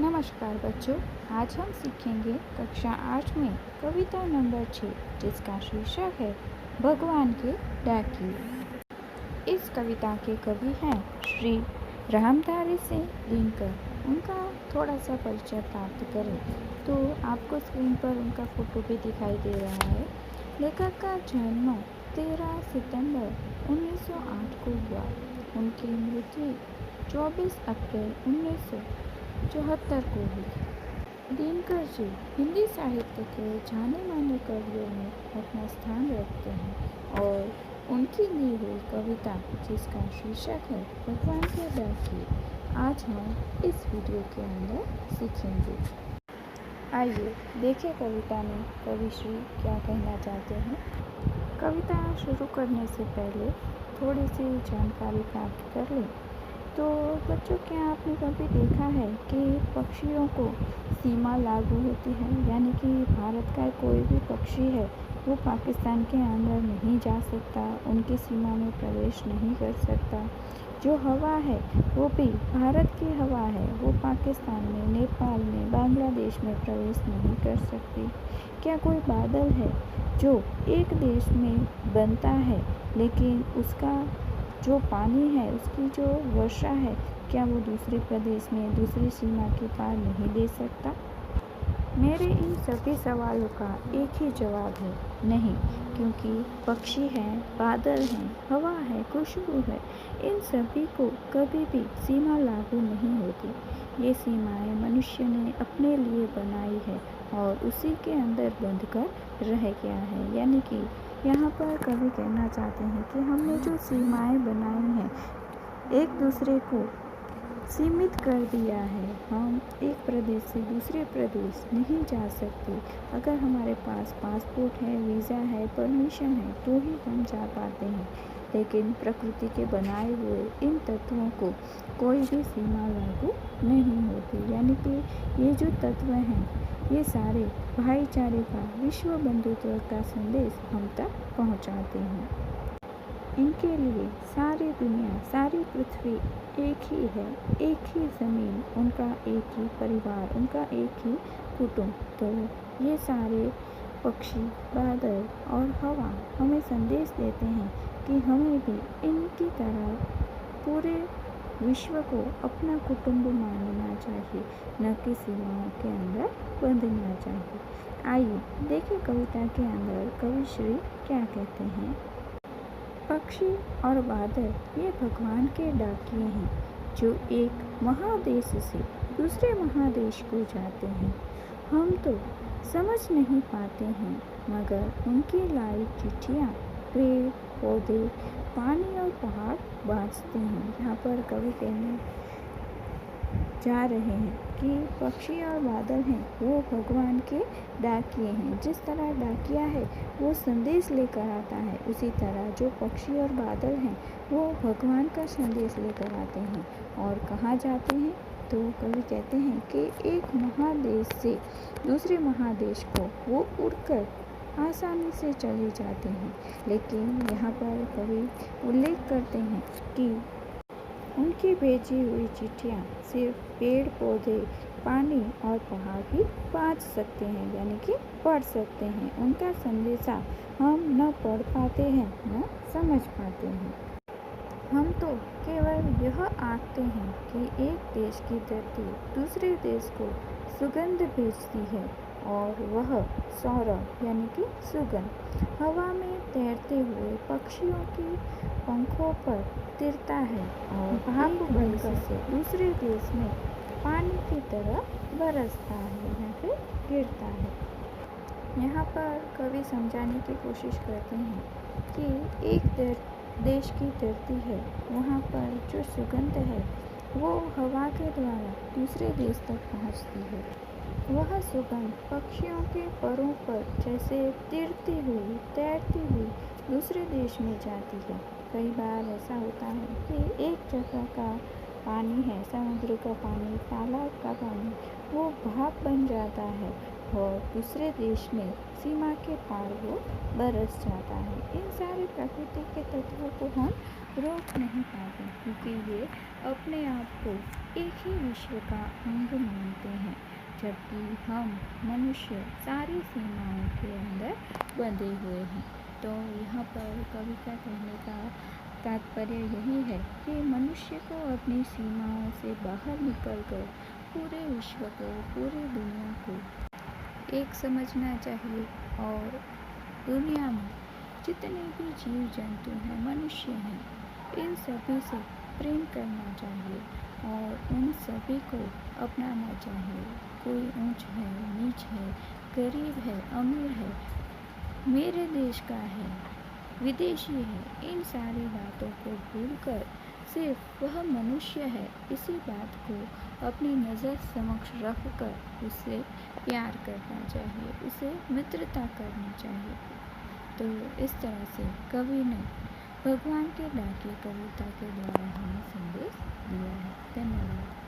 नमस्कार बच्चों। आज हम सीखेंगे कक्षा 8 में कविता नंबर 6 जिसका शीर्षक है भगवान के डाकिए। इस कविता के कवि हैं श्री रामधारी सिंह दिनकर। उनका थोड़ा सा परिचय प्राप्त करें तो आपको स्क्रीन पर उनका फोटो भी दिखाई दे रहा है। लेखक का जन्म 13 सितंबर 1908 को हुआ। उनकी मृत्यु 24 अप्रैल 1974 को हुई। दिनकर जी हिंदी साहित्य के जाने माने कवियों में अपना स्थान रखते हैं और उनकी दी हुई कविता जिसका शीर्षक है भगवान के डाकिए, आज हम इस वीडियो के अंदर सीखेंगे। आइए देखें कविता में कवि श्री क्या कहना चाहते हैं। कविता शुरू करने से पहले थोड़ी सी जानकारी प्राप्त कर लें। तो बच्चों, क्या आपने कभी देखा है कि पक्षियों को सीमा लागू होती है, यानी कि भारत का कोई भी पक्षी है वो पाकिस्तान के अंदर नहीं जा सकता, उनकी सीमा में प्रवेश नहीं कर सकता। जो हवा है वो भी भारत की हवा है, वो पाकिस्तान में, नेपाल में, बांग्लादेश में प्रवेश नहीं कर सकती। क्या कोई बादल है जो एक देश में बनता है लेकिन उसका जो पानी है, उसकी जो वर्षा है, क्या वो दूसरे प्रदेश में दूसरी सीमा के पार नहीं दे सकता? मेरे इन सभी सवालों का एक ही जवाब है, नहीं। क्योंकि पक्षी हैं, बादल हैं, हवा है, खुशबू है, इन सभी को कभी भी सीमा लागू नहीं होती। ये सीमाएं मनुष्य ने अपने लिए बनाई है और उसी के अंदर बंध कर रह गया है। यानी कि यहाँ पर कवि कहना चाहते हैं कि हमने जो सीमाएं बनाई हैं, एक दूसरे को सीमित कर दिया है। हम एक प्रदेश से दूसरे प्रदेश नहीं जा सकते। अगर हमारे पास पासपोर्ट है, वीज़ा है, परमिशन है तो ही हम जा पाते हैं। लेकिन प्रकृति के बनाए हुए इन तत्वों को कोई भी सीमा लागू नहीं होती। यानी कि ये जो तत्व हैं, ये सारे भाईचारे का, विश्व बंधुत्व का संदेश हम तक पहुंचाते हैं। इनके लिए सारी दुनिया, सारी पृथ्वी एक ही है, एक ही ज़मीन, उनका एक ही परिवार, उनका एक ही कुटुंब। तो ये सारे पक्षी, बादल और हवा हमें संदेश देते हैं कि हमें भी इनकी तरह पूरे विश्व को अपना कुटुंब मानना चाहिए, न कि सीमाओं के अंदर बंधना चाहिए। आइए देखें कविता के अंदर कवि श्री क्या कहते हैं। पक्षी और बादल ये भगवान के डाकिए हैं जो एक महादेश से दूसरे महादेश को जाते हैं। हम तो समझ नहीं पाते हैं, मगर उनकी लाई चिट्ठियाँ पेड़, पौधे, पानी और पहाड़ बाँचते हैं। यहाँ पर कवि कहने जा रहे हैं कि पक्षी और बादल हैं वो भगवान के डाकिए हैं। जिस तरह डाकिया है वो संदेश लेकर आता है, उसी तरह जो पक्षी और बादल हैं वो भगवान का संदेश लेकर आते हैं। और कहाँ जाते हैं तो कवि कहते हैं कि एक महादेश से दूसरे महादेश को वो उड़कर आसानी से चले जाते हैं। लेकिन यहाँ पर कवि उल्लेख करते हैं कि उनकी भेजी हुई चिट्ठियाँ सिर्फ पेड़, पौधे, पानी और पहाड़ ही बाँच सकते हैं, यानी कि पढ़ सकते हैं। उनका संदेशा हम न पढ़ पाते हैं, न समझ पाते हैं। हम तो केवल यह आंकते हैं कि एक देश की धरती दूसरे देश को सुगंध भेजती है और वह सौरभ यानी कि सुगंध हवा में तैरते हुए पक्षियों की पंखों पर तिरता है और भाप बनकर से दूसरे देश में पानी की तरह बरसता है या फिर गिरता है। यहाँ पर कवि समझाने की कोशिश करते हैं कि एक देश की धरती है, वहाँ पर जो सुगंध है वो हवा के द्वारा दूसरे देश तक पहुँचती है। वह सुगंध पक्षियों के परों पर जैसे तिरती हुई, तैरती हुई दूसरे देश में जाती है। कई बार ऐसा होता है कि एक जगह का पानी है, समुद्र का पानी, तालाब का पानी, वो भाप बन जाता है और दूसरे देश में सीमा के पार वो बरस जाता है। इन सारे प्रकृति के तत्वों को हम रोक नहीं पाते क्योंकि ये अपने आप को एक ही विश्व का अंग मानते हैं, जबकि हम मनुष्य सारी सीमाओं के अंदर बंधे हुए हैं। तो यहाँ पर कवि का कहने का तात्पर्य यही है कि मनुष्य को अपनी सीमाओं से बाहर निकलकर पूरे विश्व को, पूरी दुनिया को एक समझना चाहिए और दुनिया में जितने भी जीव जंतु हैं, मनुष्य हैं, इन सभी से प्रेम करना चाहिए और उन सभी को अपनाना चाहिए। कोई ऊंच है, नीच है, गरीब है, अमीर है, मेरे देश का है, विदेशी है, इन सारी बातों को भूलकर सिर्फ वह मनुष्य है, इसी बात को अपनी नज़र समक्ष रखकर उससे प्यार करना चाहिए, उसे मित्रता करनी चाहिए। तो इस तरह से कवि ने भगवान के डाके कविता के द्वारा हमें संदेश दिया है। धन्यवाद।